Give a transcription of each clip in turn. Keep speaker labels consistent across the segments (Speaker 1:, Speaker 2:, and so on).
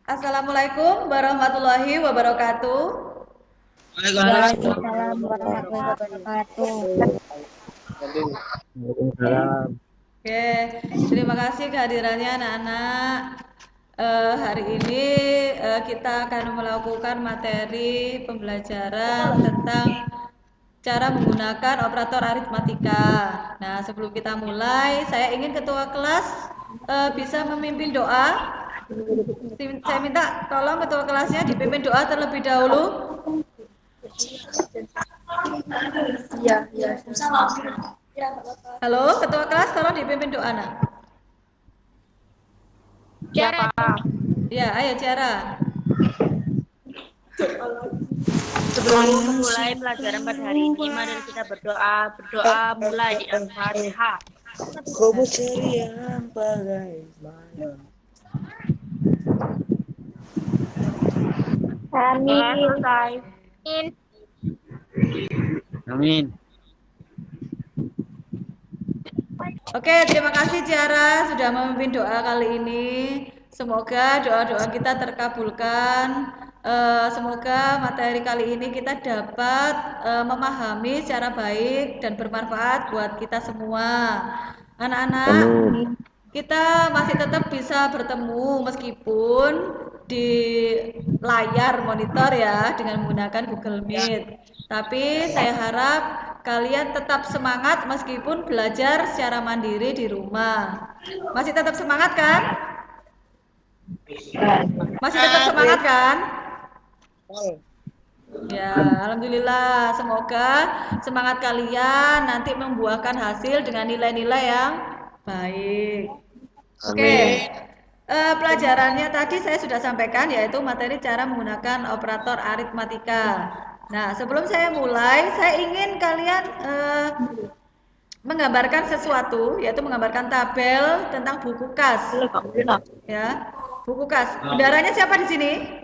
Speaker 1: Assalamualaikum warahmatullahi wabarakatuh.
Speaker 2: Waalaikumsalam warahmatullahi wabarakatuh.
Speaker 3: Waalaikumsalam.
Speaker 1: Oke, terima kasih kehadirannya anak-anak. Hari ini kita akan melakukan materi pembelajaran tentang cara menggunakan operator aritmatika. Nah, sebelum kita mulai, saya ingin ketua kelas bisa memimpin doa. Saya minta tolong ketua kelasnya dipimpin doa terlebih dahulu.
Speaker 2: Iya.
Speaker 1: Halo, ketua kelas tolong dipimpin doa, nak.
Speaker 2: Cara.
Speaker 1: Ya, ayo Ciara.
Speaker 2: Sebelum memulai pelajaran pada hari ini, mari kita berdoa. Berdoa mulai di Al-Fatihah.
Speaker 3: Kau ceria bagai malam.
Speaker 2: Amin. Selesai.
Speaker 3: Amin.
Speaker 1: Oke, terima kasih Ciara sudah memimpin doa kali ini. Semoga doa-doa kita terkabulkan. Semoga materi kali ini kita dapat memahami secara baik dan bermanfaat buat kita semua. Anak-anak, kita masih tetap bisa bertemu meskipun di layar monitor ya dengan menggunakan Google Meet. Tapi saya harap kalian tetap semangat meskipun belajar secara mandiri di rumah. Masih tetap semangat kan? Masih tetap semangat kan? Ya, alhamdulillah. Semoga semangat kalian nanti membuahkan hasil dengan nilai-nilai yang baik. Oke. Pelajarannya tadi saya sudah sampaikan yaitu materi cara menggunakan operator aritmatika. Nah, sebelum saya mulai, saya ingin kalian menggambarkan sesuatu, yaitu menggambarkan tabel tentang buku kas. Ya, buku kas. Bendaranya siapa di sini?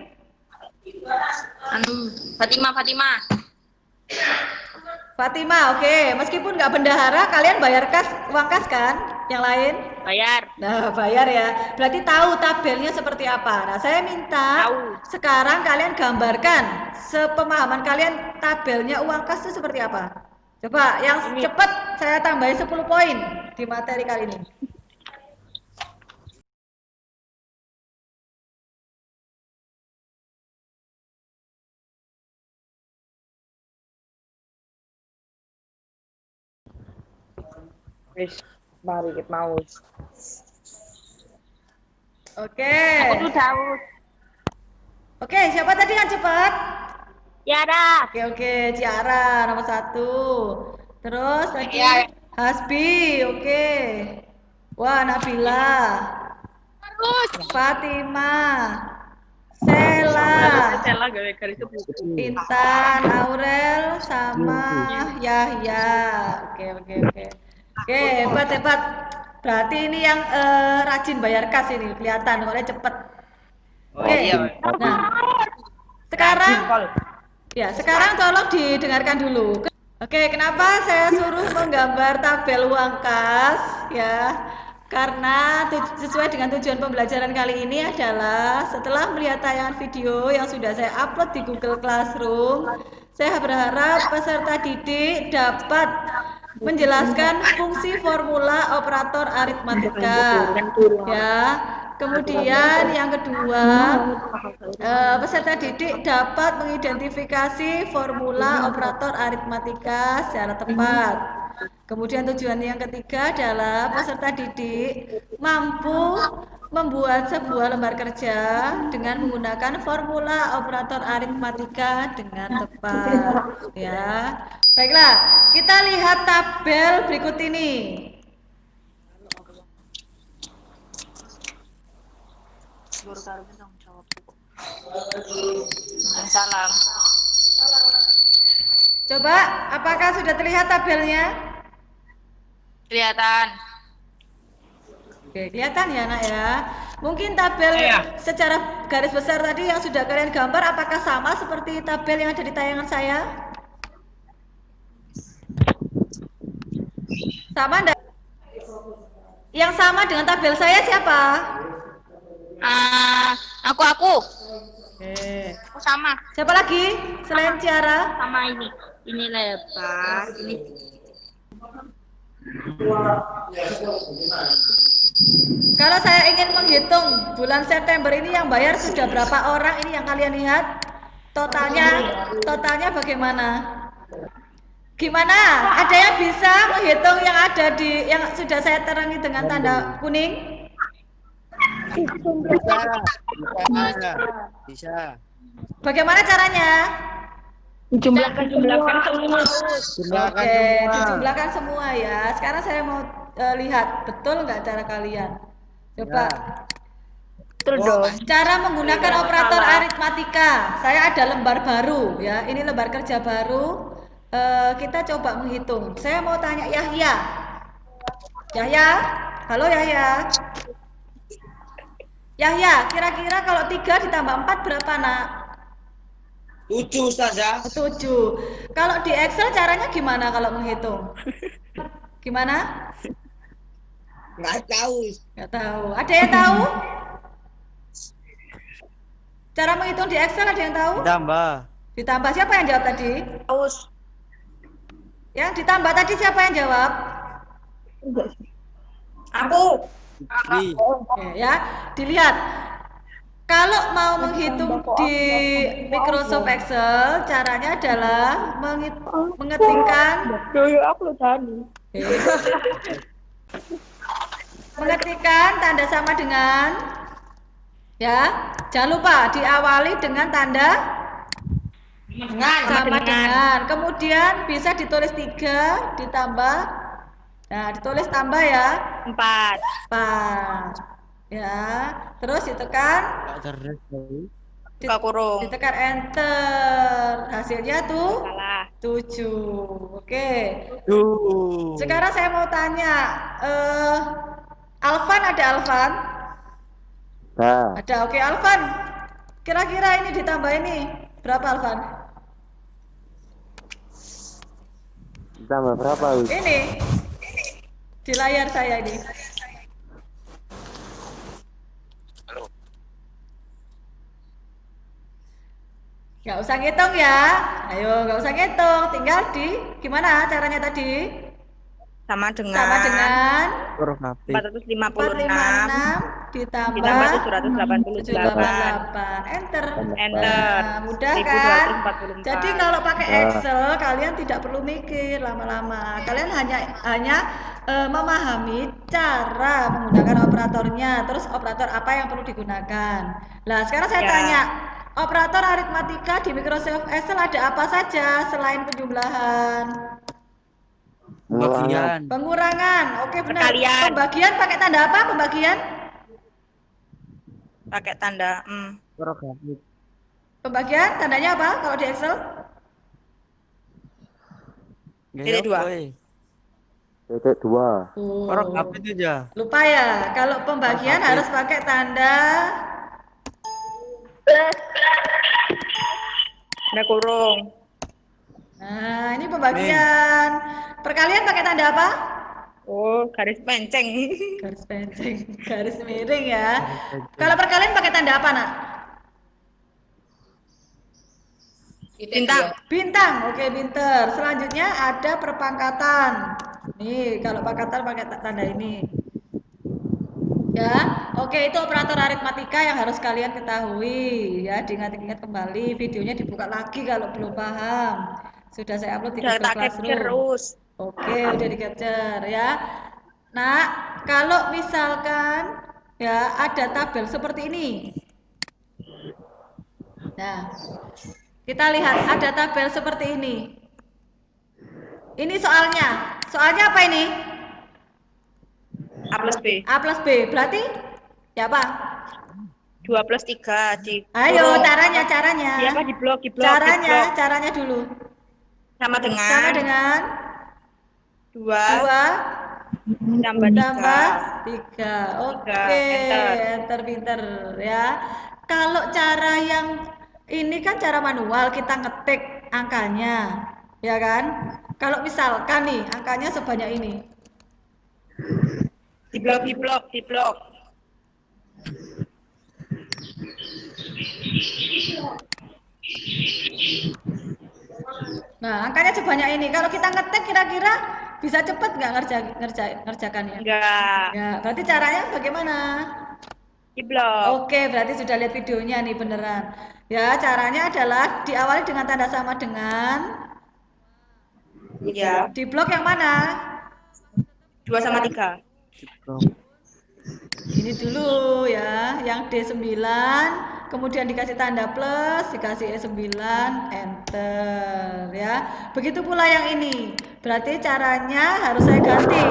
Speaker 1: Fatima, oke. Meskipun nggak bendahara, kalian bayar kas, uang kas kan? Yang lain?
Speaker 2: Bayar.
Speaker 1: Nah, bayar ya. Berarti tahu tabelnya seperti apa. Nah, saya minta sekarang kalian gambarkan sepemahaman kalian tabelnya uang kas itu seperti apa. Coba yang cepat saya tambahin 10 poin di materi kali ini.
Speaker 3: Mari kita mau.
Speaker 1: Oke.
Speaker 2: Aku Daud.
Speaker 1: Oke, siapa tadi yang cepat?
Speaker 2: Tiara.
Speaker 1: Oke, Ciara nomor 1. Terus tadi Hasbi, oke. Wah, Nabila. Fatima. Sela. Intan, Aurel, sama Yahya. Oke. Oke, hebat. Berarti ini yang rajin bayar kas ini, kelihatan oleh cepet. Oke. Nah, sekarang tolong didengarkan dulu. Oke, kenapa saya suruh menggambar tabel uang kas ya? Karena sesuai dengan tujuan pembelajaran kali ini adalah setelah melihat tayangan video yang sudah saya upload di Google Classroom, saya berharap peserta didik dapat menjelaskan fungsi formula operator aritmatika ya. Kemudian yang kedua, peserta didik dapat mengidentifikasi formula operator aritmatika secara tepat. Kemudian tujuan yang ketiga adalah peserta didik mampu membuat sebuah lembar kerja dengan menggunakan formula operator aritmatika dengan tepat ya. Baiklah, kita lihat tabel berikut ini.
Speaker 2: Salam.
Speaker 1: Coba, apakah sudah terlihat tabelnya?
Speaker 2: Kelihatan.
Speaker 1: Oke, kelihatan ya nak ya. Mungkin tabel secara garis besar tadi yang sudah kalian gambar apakah sama seperti tabel yang ada di tayangan saya? Sama enggak? Yang sama dengan tabel saya siapa?
Speaker 2: Aku.
Speaker 1: Oke.
Speaker 2: Aku sama.
Speaker 1: Siapa lagi selain Ciara?
Speaker 2: Sama ini. Ini lebar. Ini
Speaker 1: Kalau saya ingin menghitung bulan September ini yang bayar sudah berapa orang, ini yang kalian lihat totalnya bagaimana? Gimana? Ada yang bisa menghitung yang ada di yang sudah saya terangi dengan tanda kuning?
Speaker 3: Bisa.
Speaker 1: Bagaimana caranya?
Speaker 2: jumlahkan semua.
Speaker 1: Oke, dijumlahkan semua ya. Sekarang saya mau lihat betul nggak cara kalian. Coba.
Speaker 2: Betul dong.
Speaker 1: Cara menggunakan operator aritmatika. Saya ada lembar baru ya. Ini lembar kerja baru. Kita coba menghitung. Saya mau tanya Yahya. Yahya, halo Yahya. Yahya, kira-kira kalau 3 ditambah 4 berapa nak?
Speaker 3: 7 Ustazah.
Speaker 1: 7. Kalau di Excel caranya gimana kalau menghitung? Gimana?
Speaker 3: Nggak tahu.
Speaker 1: Nggak tahu. Ada yang tahu? Cara menghitung di Excel ada yang tahu?
Speaker 3: Ditambah.
Speaker 1: Ditambah siapa yang jawab tadi?
Speaker 2: Aus.
Speaker 1: Yang ditambah tadi siapa yang jawab?
Speaker 2: Aku.
Speaker 1: Oke ya, dilihat. Kalau mau menghitung di Microsoft Excel, caranya adalah mengetikkan mengetikkan tanda sama dengan ya. Jangan lupa diawali dengan tanda sama dengan. Kemudian bisa ditulis 3 ditambah. Nah, ditulis tambah ya.
Speaker 2: 4.
Speaker 1: Ya. Terus ditekan.
Speaker 2: Buka kurung.
Speaker 1: Ditekan enter. Hasilnya tuh
Speaker 2: Salah.
Speaker 1: 7. Oke. Sekarang saya mau tanya, Alvan ada Alvan? Ada. Oke, Alvan. Kira-kira ini ditambah ini berapa Alvan?
Speaker 3: Ditambah berapa?
Speaker 1: Ini di layar saya ini. Nggak usah ngitung ya. Ayo, nggak usah ngitung. Tinggal di gimana caranya tadi?
Speaker 2: Sama dengan 456
Speaker 1: ditambah 788. Enter. Nah, mudah kan?
Speaker 2: 1244.
Speaker 1: Jadi kalau pakai Excel kalian tidak perlu mikir lama-lama. Kalian hanya memahami cara menggunakan operatornya, terus operator apa yang perlu digunakan. Nah, sekarang saya tanya, operator aritmatika di Microsoft Excel ada apa saja selain penjumlahan? Pengurangan. Oke, benar.
Speaker 2: Perkalian.
Speaker 1: Pembagian pakai tanda apa? Pembagian?
Speaker 2: Pakai tanda
Speaker 1: Pembagian tandanya apa kalau di Excel?
Speaker 2: Titik
Speaker 3: 2.
Speaker 1: Lupa ya. Kalau pembagian harus pakai tanda
Speaker 2: kurung.
Speaker 1: Nah, ini pembagian. Perkalian pakai tanda apa?
Speaker 2: Oh, garis penceng.
Speaker 1: Garis penceng, garis miring ya. Kalau perkalian pakai tanda apa, Nak?
Speaker 2: Bintang.
Speaker 1: Bintang. Oke, pinter. Selanjutnya ada perpangkatan. Nih, kalau pangkatan pakai tanda ini. Ya, oke, itu operator aritmatika yang harus kalian ketahui ya. Diingat-ingat kembali, videonya dibuka lagi kalau belum paham. Sudah saya upload di Google Classroom.
Speaker 2: Terus.
Speaker 1: Oke, udah di capture ya. Nah, kalau misalkan ya ada tabel seperti ini. Nah, kita lihat ada tabel seperti ini. Ini soalnya. Soalnya apa ini?
Speaker 2: A plus B.
Speaker 1: A plus B. Berarti ya apa?
Speaker 2: 2 plus 3 di
Speaker 1: Ayo, caranya.
Speaker 2: Iya, apa di blok.
Speaker 1: Caranya dulu.
Speaker 2: Sama dengan 2 tambah
Speaker 1: 3. Oke, enter pinter ya. Kalau cara yang ini kan cara manual, kita ngetik angkanya, ya kan? Kalau misalkan nih angkanya sebanyak ini,
Speaker 2: Di blok.
Speaker 1: Nah, angkanya sebanyak ini. Kalau kita ngetik kira-kira bisa cepet nggak ngerjakannya?
Speaker 2: Enggak.
Speaker 1: Nggak. Berarti caranya bagaimana?
Speaker 2: Di blok.
Speaker 1: Oke, berarti sudah lihat videonya nih beneran. Ya, caranya adalah diawali dengan tanda sama dengan
Speaker 2: Ya.
Speaker 1: di blok yang mana?
Speaker 2: 2 sama 3.
Speaker 1: Ini dulu ya, yang D9, kemudian dikasih tanda plus, dikasih E9, enter ya. Begitu pula yang ini. Berarti caranya harus saya ganti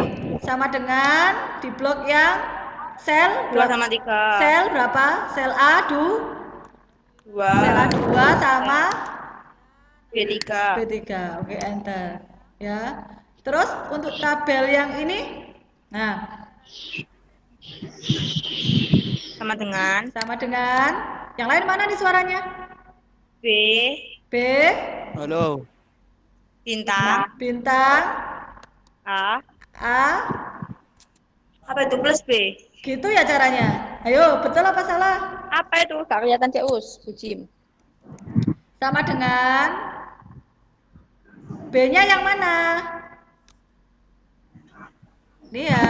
Speaker 1: sama dengan di blok yang sel
Speaker 2: 2 sama 3.
Speaker 1: Sel berapa? Sel A,
Speaker 2: 2.
Speaker 1: sel A2 sama
Speaker 2: B3.
Speaker 1: B3. Oke, enter. Ya. Terus untuk tabel yang ini, nah,
Speaker 2: Sama dengan
Speaker 1: sama dengan yang lain mana nih suaranya?
Speaker 2: B.
Speaker 1: B,
Speaker 4: Halo.
Speaker 2: Bintang.
Speaker 1: bintang,
Speaker 2: A.
Speaker 1: A,
Speaker 2: Apa itu plus B?
Speaker 1: gitu ya caranya. Ayo, betul apa salah?
Speaker 2: Apa itu? Tak kelihatan Cek Us. Bujim.
Speaker 1: Sama dengan B-nya yang mana? Ini ya,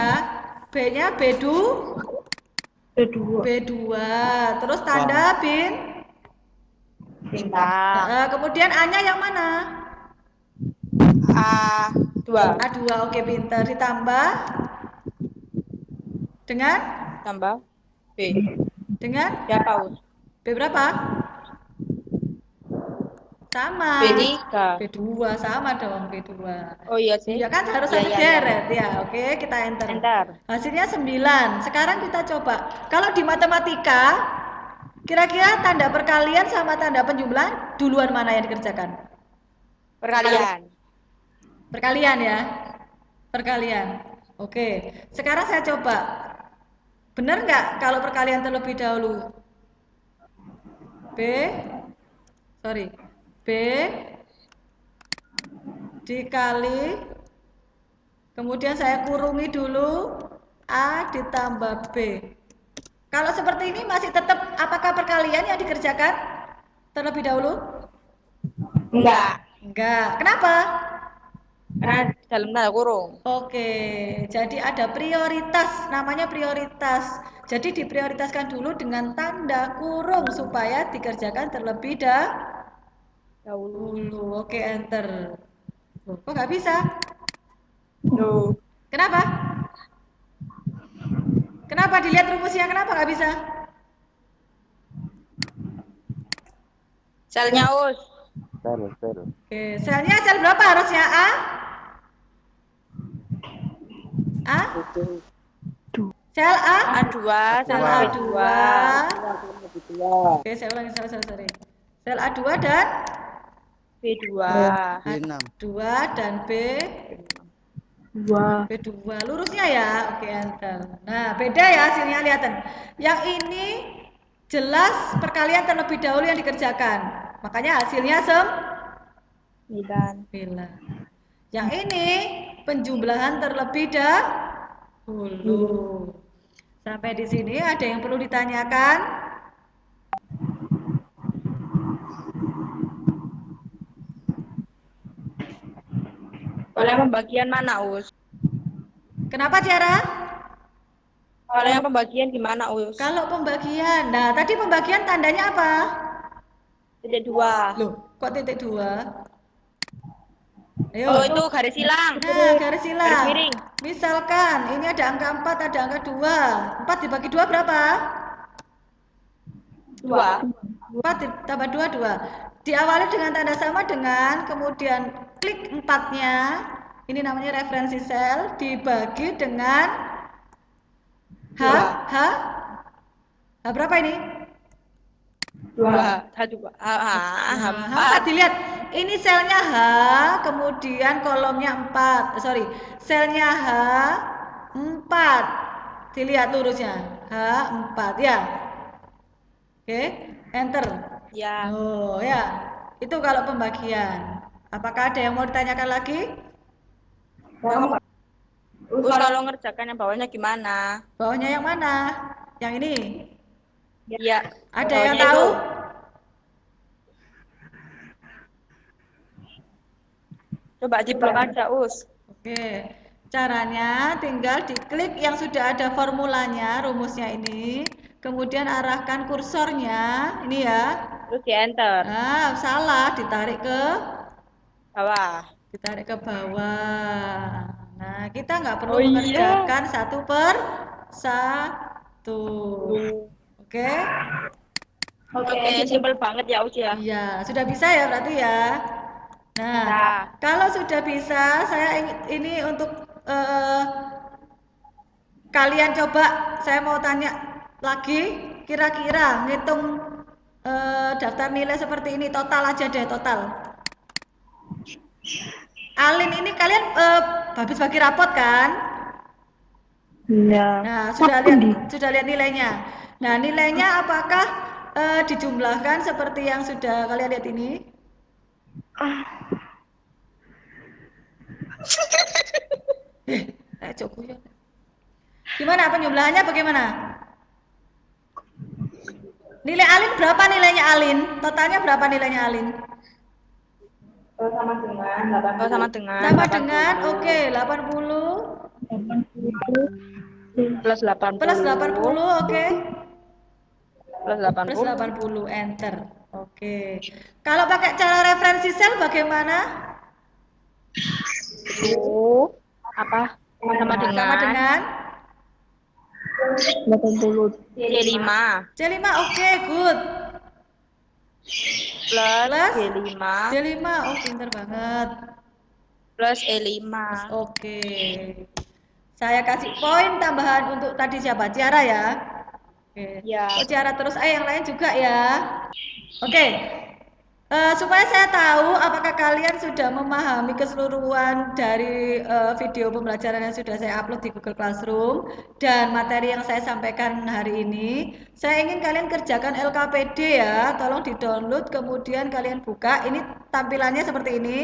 Speaker 1: B-nya B2,
Speaker 2: B2.
Speaker 1: B2. Terus tanda
Speaker 2: Bintang.
Speaker 1: kemudian A-nya yang mana?
Speaker 2: A2.
Speaker 1: A2. Oke, pinter. Ditambah dengan
Speaker 2: Tambah B.
Speaker 1: dengan
Speaker 2: Berapa Us?
Speaker 1: B berapa? Sama.
Speaker 2: B3.
Speaker 1: B2 sama dong, B2.
Speaker 2: Oh iya sih.
Speaker 1: Ya kan harus
Speaker 2: Iya,
Speaker 1: satu
Speaker 2: iya,
Speaker 1: deret ya. Oke, kita enter.
Speaker 2: Enter.
Speaker 1: Hasilnya 9. Sekarang kita coba. Kalau di matematika, kira-kira tanda perkalian sama tanda penjumlahan duluan mana yang dikerjakan?
Speaker 2: Perkalian.
Speaker 1: Perkalian ya. Perkalian. Oke. Sekarang saya coba. Benar nggak kalau perkalian terlebih dahulu? B dikali, kemudian saya kurungi dulu A ditambah B. Kalau seperti ini masih tetap apakah perkalian yang dikerjakan terlebih dahulu?
Speaker 2: Enggak.
Speaker 1: Enggak. Kenapa?
Speaker 2: Karena dalam tanda kurung.
Speaker 1: Oke, jadi ada prioritas, namanya prioritas. Jadi diprioritaskan dulu dengan tanda kurung supaya dikerjakan terlebih dahulu. Oke, enter. Loh, kok nggak bisa?
Speaker 2: Tuh.
Speaker 1: Kenapa? Kenapa dilihat rumusnya? Kenapa nggak bisa?
Speaker 2: Selnya Us.
Speaker 3: Sel.
Speaker 1: Oke, selnya sel berapa harusnya? A? Sel A?
Speaker 2: A2
Speaker 1: Sel
Speaker 2: sama
Speaker 1: A2.
Speaker 2: B2.
Speaker 1: Oke, saya ulangi, sorry. Sel A2 dan
Speaker 2: B2.
Speaker 4: B6.
Speaker 1: A2 dan B2. Lurusnya ya. Oke, enter. Nah, beda ya hasilnya, lihatan. Yang ini jelas perkalian terlebih dahulu yang dikerjakan. Makanya hasilnya 9. Yang ini penjumlahan terlebih dahulu. Sampai di sini ada yang perlu ditanyakan?
Speaker 2: Kalau yang pembagian mana Us?
Speaker 1: Kenapa Tiara?
Speaker 2: Kalau yang pembagian gimana Us?
Speaker 1: Kalau pembagian, nah tadi pembagian tandanya apa?
Speaker 2: Titik 2.
Speaker 1: Loh, kok titik 2? Ayo.
Speaker 2: Oh itu garis silang.
Speaker 1: Nah, garis silang.
Speaker 2: Garis miring.
Speaker 1: Misalkan ini ada angka 4, ada angka 2. 4 dibagi 2 berapa?
Speaker 2: 2.
Speaker 1: 4 ditambah 2, 2. Diawali dengan tanda sama dengan, kemudian klik 4-nya. Ini namanya referensi sel, dibagi dengan H berapa ini?
Speaker 2: 2. H4.
Speaker 1: Dilihat, ini selnya H, kemudian kolomnya 4. Selnya H 4. Dilihat lurusnya, H4 ya. Oke, enter.
Speaker 2: Ya.
Speaker 1: Oh ya, itu kalau pembagian. Apakah ada yang mau ditanyakan lagi?
Speaker 2: Terus kalau ngerjakan yang bawahnya gimana?
Speaker 1: Bawahnya yang mana? Yang ini?
Speaker 2: Ya,
Speaker 1: Ada yang
Speaker 2: bawahnya
Speaker 1: tahu?
Speaker 2: itu. Coba diblok aja, Us.
Speaker 1: Oke, caranya tinggal diklik yang sudah ada formulanya, rumusnya ini, kemudian arahkan kursornya, ini ya.
Speaker 2: Terus di enter.
Speaker 1: Nah, salah,
Speaker 2: Bawah.
Speaker 1: ditarik ke bawah. Nah, kita nggak perlu
Speaker 2: Oh iya.
Speaker 1: mengerjakan satu per satu. Oke?
Speaker 2: Oke, simpel banget ya, Us ya.
Speaker 1: Iya, sudah bisa ya berarti ya. Nah,
Speaker 2: Bisa.
Speaker 1: kalau sudah bisa, saya ini untuk kalian coba, saya mau tanya lagi, kira-kira ngitung daftar nilai seperti ini, total aja deh, total. Alin ini kalian habis bagi rapot kan?
Speaker 5: Iya.
Speaker 1: Nah, sudah lihat nilainya. Nah, nilainya apakah dijumlahkan seperti yang sudah kalian lihat ini? Cukup ya. Gimana penjumlahannya bagaimana? Nilai Alin berapa nilainya Alin? Totalnya berapa nilainya Alin?
Speaker 2: Sama dengan.
Speaker 1: Sama dengan, oke, 80
Speaker 2: Plus 80.
Speaker 1: plus 80, oke.
Speaker 2: Plus
Speaker 1: Plus
Speaker 2: 80.
Speaker 1: 80, enter. Oke. Kalau pakai cara referensi sel bagaimana?
Speaker 2: Apa? Sama dengan.
Speaker 1: Sama dengan
Speaker 5: 80.
Speaker 2: C5
Speaker 1: C5, oke, good.
Speaker 2: plus
Speaker 1: Plus
Speaker 2: D5
Speaker 1: C5, oh pinter banget.
Speaker 2: plus E5.
Speaker 1: Oke. Saya kasih poin tambahan untuk tadi siapa? Ciara ya? Oke.
Speaker 2: Ya.
Speaker 1: Oh, Ciara terus, yang lain juga ya. Oke. Supaya saya tahu apakah kalian sudah memahami keseluruhan dari video pembelajaran yang sudah saya upload di Google Classroom dan materi yang saya sampaikan hari ini, saya ingin kalian kerjakan LKPD ya, tolong di-download kemudian kalian buka, ini tampilannya seperti ini.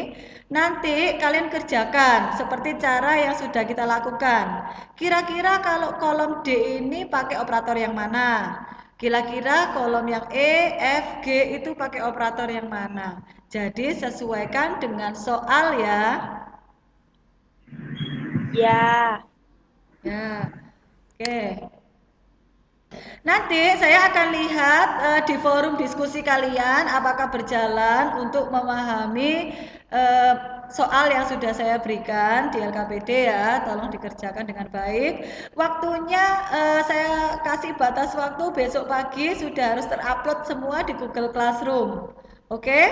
Speaker 1: Nanti kalian kerjakan seperti cara yang sudah kita lakukan. Kira-kira kalau kolom D ini pakai operator yang mana? Kira-kira kolom yang E, F, G itu pakai operator yang mana? Jadi sesuaikan dengan soal ya.
Speaker 2: Ya.
Speaker 1: Ya. Oke. Nanti saya akan lihat di forum diskusi kalian apakah berjalan untuk memahami soal yang sudah saya berikan di LKPD ya, tolong dikerjakan dengan baik. Waktunya saya kasih batas waktu besok pagi sudah harus terupload semua di Google Classroom. Oke?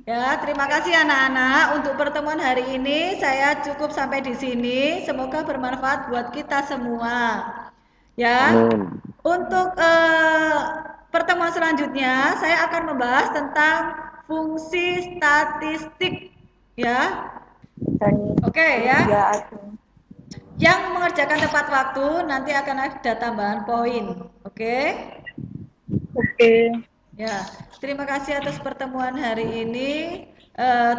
Speaker 1: Ya, terima kasih anak-anak untuk pertemuan hari ini. Saya cukup sampai di sini. Semoga bermanfaat buat kita semua. Ya.
Speaker 3: Amin.
Speaker 1: Untuk pertemuan selanjutnya saya akan membahas tentang fungsi statistik ya. Oke ya. Yang mengerjakan tepat waktu nanti akan ada tambahan poin. Oke. Ya, terima kasih atas pertemuan hari ini.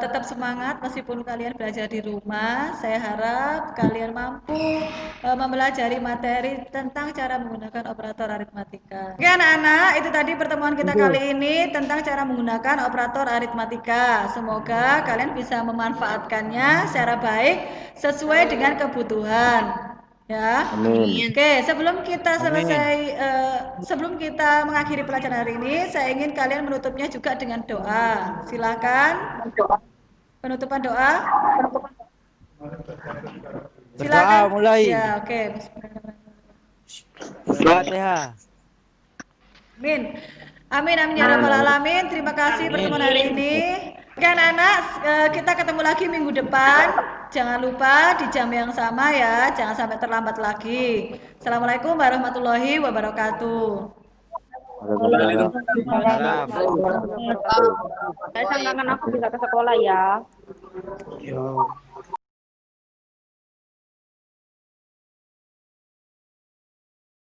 Speaker 1: Tetap semangat meskipun kalian belajar di rumah. Saya harap kalian mampu mempelajari materi tentang cara menggunakan operator aritmatika. Oke anak-anak, itu tadi pertemuan kita kali ini tentang cara menggunakan operator aritmatika. Semoga kalian bisa memanfaatkannya secara baik sesuai dengan kebutuhan. Ya.
Speaker 3: Amin.
Speaker 1: Oke, sebelum kita selesai, sebelum kita mengakhiri pelajaran hari ini, saya ingin kalian menutupnya juga dengan doa. Silakan. Penutupan doa.
Speaker 4: Berdoa mulai.
Speaker 1: Ya, oke.
Speaker 4: Fatihah.
Speaker 1: Amin. Amin, amin ya rabbal alamin. Terima kasih pertemuan hari ini. Oke anak-anak, kita ketemu lagi minggu depan. Jangan lupa di jam yang sama ya, jangan sampai terlambat lagi. Assalamualaikum warahmatullahi wabarakatuh.
Speaker 4: Waalaikumsalam.
Speaker 2: Saya sangkakan aku bisa ke sekolah ya.